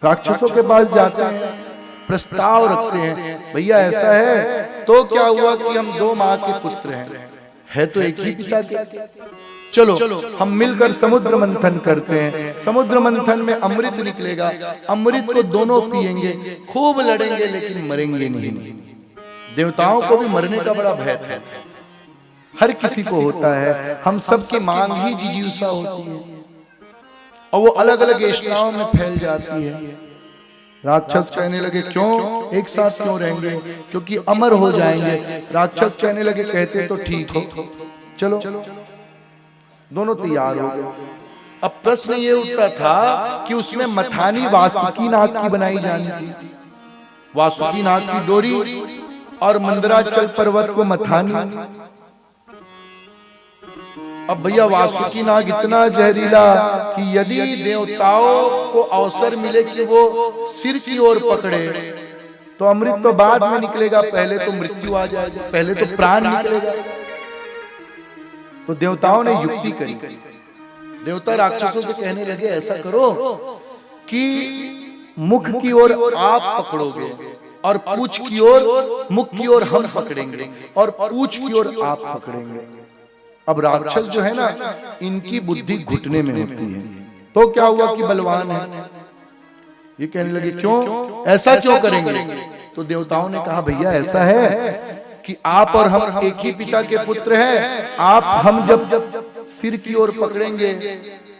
राक्षसों के पास जाते हैं, प्रस्ताव रखते हैं, भैया ऐसा है तो क्या हुआ कि हम दो माँ के पुत्र हैं, है तो एक ही पिता के, चलो हम मिलकर समुद्र मंथन करते हैं, समुद्र मंथन में अमृत निकलेगा, अमृत को दोनों पिएंगे, खूब लड़ेंगे लेकिन मरेंगे नहीं। देवताओं को भी मरने का बड़ा भय था, हर किसी को होता है, हम सबकी मांग ही जिज्ञासा होती है और वो अलग अलग एष्टाओं में फैल जाती है। राक्षस कहने लगे क्यों एक साथ क्यों रहेंगे, क्योंकि अमर हो जाएंगे। राक्षस कहने लगे कहते तो ठीक हो, चलो दोनों तैयार हो गए। अब प्रश्न ये उठता था कि उसमें मथानी वासुकी नाग की बनाई जानी थी, वासुकी नाग की डोरी और मंदराचल पर्वत को मथानी। अब भैया वासुकी नाग इतना जहरीला कि यदि देवताओं को अवसर मिले कि वो सिर की ओर पकड़े तो अमृत तो बाद में निकलेगा, पहले तो मृत्यु आ जाएगी, पहले तो प्राण निकलेगा। तो देवताओं ने युक्ति करी, देवता राक्षसों से कहने लगे ऐसा करो कि मुख की ओर आप पकड़ोगे और पूंछ की ओर, मुख की ओर हम पकड़ेंगे और पूंछ की ओर आप पकड़ेंगे। अब राक्षस जो है ना, इनकी बुद्धि घुटने में होती है, तो क्या हुआ कि बलवान है। ये कहने लगे क्यों ऐसा क्यों करेंगे, तो देवताओं ने कहा भैया ऐसा है कि आप और हम एक ही पिता के पुत्र हैं, आप हम जब सिर की ओर पकड़ेंगे,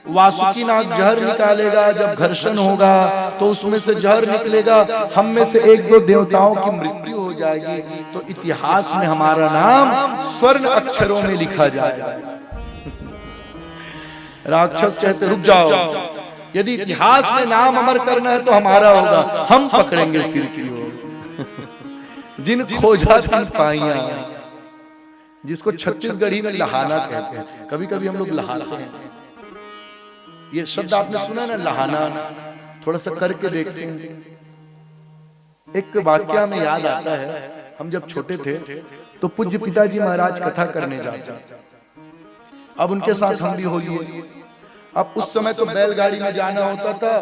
वासुकी नाग जहर निकालेगा, जब घर्षण होगा तो उसमें से जहर निकलेगा, हम में से एक दो देवताओं की मृत्यु हो जाएगी, तो इतिहास में हमारा नाम स्वर्ण अक्षरों में लिखा जाएगा। राक्षस कहते रुक जाओ, यदि इतिहास में नाम अमर करना है तो हमारा होगा, हम पकड़ेंगे सिर की ओर। जिन खोजा तिन पाइया, जिसको छत्तीसगढ़ी में लहाना कहते हैं, कभी कभी हम लोग लहाते हैं, ये शब्द आपने सुना ना लहाना, थोड़ा सा करके देखते हैं। एक वाक्य में याद आता है, हम जब छोटे थे तो पूज्य पिताजी महाराज कथा करने जाते, अब उनके साथ हम भी हो लिए। अब उस समय तो बैलगाड़ी में जाना होता था,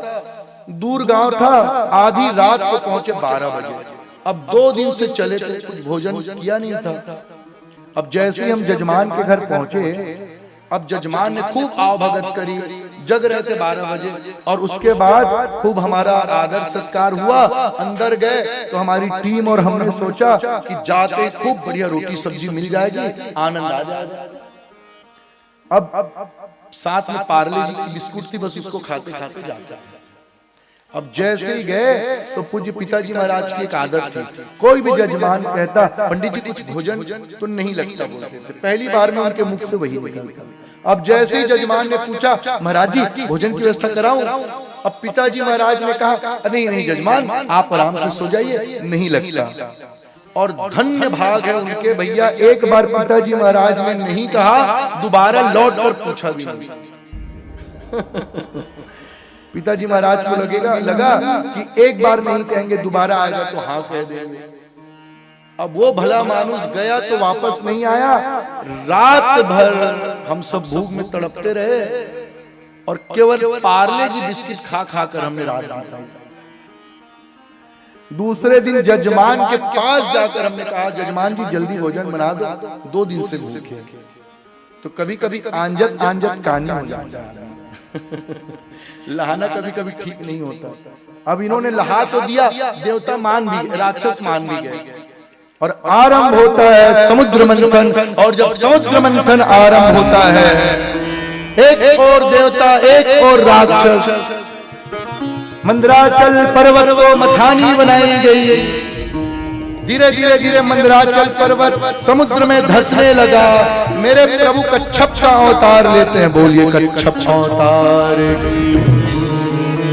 दूर गांव था, आधी रात को पहुंचे 12 बजे। अब 2 दिन से चले थे, कुछ भोजन किया नहीं था। अब जैसे ही हम जजमान के घर पहुंचे, अब जजमान ने खूब आवभगत करी, जग रहे थे 12 बजे, और उसके बाद खूब हमारा आदर सत्कार हुआ। अंदर गए तो हमारी टीम और हमने सोचा कि जाते खूब बढ़िया रोटी सब्जी मिल जाएगी, आनंद आ जाएगा। अब साथ में पार्ले जी की बिस्कुट थी, बस उसको खाते खाते जाते। अब जैसे ही गए तो पूज्य पिताजी महाराज की एक आदत थी, कोई भी जजमान कहता पंडित जी कुछ भोजन, तो नहीं लगता बोलते थे, पहली बार में उनके मुख से वही निकला। अब जैसे ही जजमान ने पूछा महाराज जी भोजन की व्यवस्था कराऊं, अब पिताजी महाराज ने कहा नहीं नहीं जजमान आप आराम से सो जाइए, नहीं लगता। और धन्य भाग है उनके भैया, एक बार पिताजी महाराज ने नहीं कहा, दोबारा लौट कर पूछा भी नहीं। पिताजी महाराज को लगा कि एक बार नहीं कहेंगे, दोबारा आएगा तो हाँ कह देंगे। अब वो भला मानुस गया तो वापस नहीं आया। रात भर हम सब भूख में तड़पते रहे और केवल पार्ले जी बिस्किट खा खा कर हमने रात बिताई। दूसरे दिन जजमान के पास जाकर हमने कहा जजमान जी जल्दी भोजन बना दो, 2 दिन से भूखे। तो कभी कभी आंजत कहानी हो जाता है। लहाना कभी कभी ठीक नहीं होता। अब इन्होंने लहा तो दिया, देवता मान भी, राक्षस मान भी गए, और आरंभ होता है समुद्र मंथन। और जब समुद्र मंथन आरंभ होता है, एक और देवता एक और राक्षस, मंदराचल पर्वत को मथानी बनाई गई। धीरे धीरे मंदराचल पर्वत समुद्र में धंसने लगा। मेरे प्रभु कच्छप का अवतार लेते हैं, बोलिए कच्छप अवतार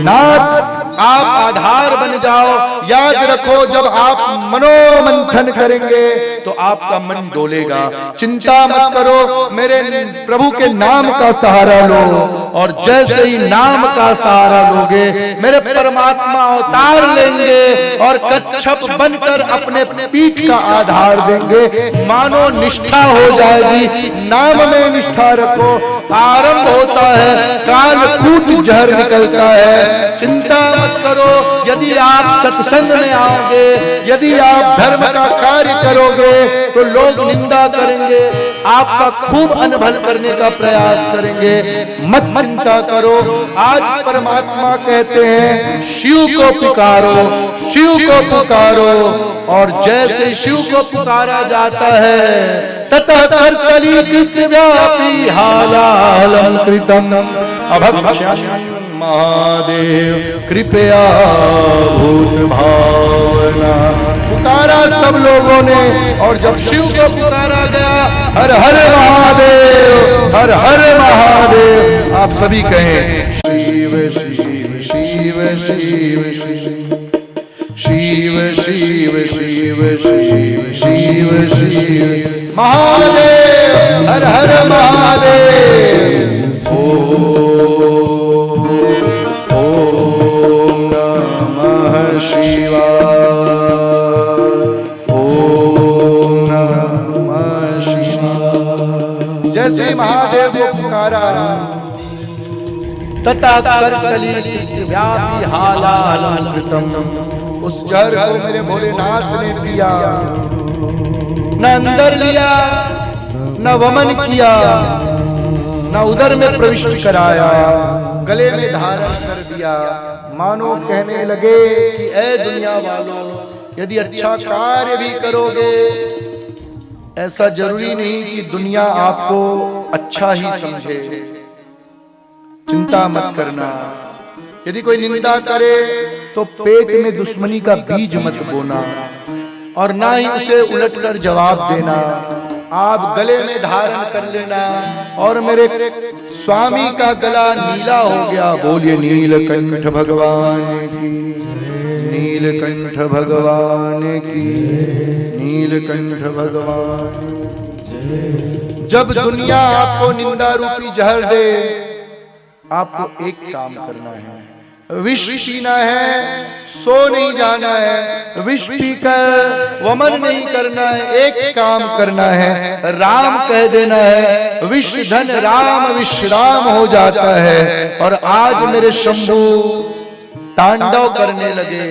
नाथ आप आधार बन जाओ। याद रखो जब आप मनोमंथन करेंगे तो आपका मन डोलेगा। चिंता मत करो, मेरे प्रभु के नाम का सहारा लो, और जैसे ही नाम का सहारा लोगे मेरे परमात्मा अवतार लेंगे और कच्छप बनकर अपने पीठ का आधार देंगे। मानो निष्ठा हो जाएगी। नाम में निष्ठा रखो, आरंभ होता है, कालकूट जहर निकलता है। चिंता मत करो, यदि आप सत्संग में आओगे, यदि आप धर्म का कार्य करोगे तो लोग निंदा करेंगे, आपका खूब अनभन करने का प्रयास करेंगे। मत चिंता करो। आज परमात्मा कहते हैं शिव को पुकारो, शिव को पुकारो, और जैसे शिव को पुकारा जाता है ततः कर्तलीकृत व्यापी हालालंकृतम अभक्ष्यं महादेव कृपया भूत भावना। पुकारा सब लोगों ने, और जब शिव को पुकारा गया, हर हर महादेव, हर हर महादेव, आप सभी कहें शिव शिव शिव शिव शिव शिव शिव शिव शिव शिव महादेव, हर हर महादेव। ओम नमः शिवाय, ओम नमः शिवाय। जैसे महादेव को पुकारा, तथा कर्तलीकृत व्यापी हालालंकृतम, उस जहर को मेरे भोलेनाथ ने पिया, न अंदर लिया, न वमन किया, न उदर में प्रविष्ट कराया, गले में धारण कर दिया। मानो कहने लगे कि ऐ दुनिया वालों, यदि अच्छा कार्य भी करोगे, ऐसा जरूरी नहीं कि दुनिया आपको अच्छा ही समझे। चिंता मत करना। यदि कोई निंदा करे तो पेट में दुश्मनी का बीज मत बोना, और ना ही उसे उलटकर जवाब देना। आप गले में धारण कर लेना, और मेरे स्वामी का गला नीला हो गया। बोलिए नीलकंठ भगवान की, नीलकंठ भगवान की, नीलकंठ भगवान। जब दुनिया आपको निंदा रूपी जहर दे, आपको एक काम करना है, विष पीना है, सो नहीं जाना है, विष पीकर वमन नहीं करना है, एक काम करना है, राम कह देना है। विष धन राम विश्राम हो जाता है। और आज मेरे शंभू तांडव करने लगे।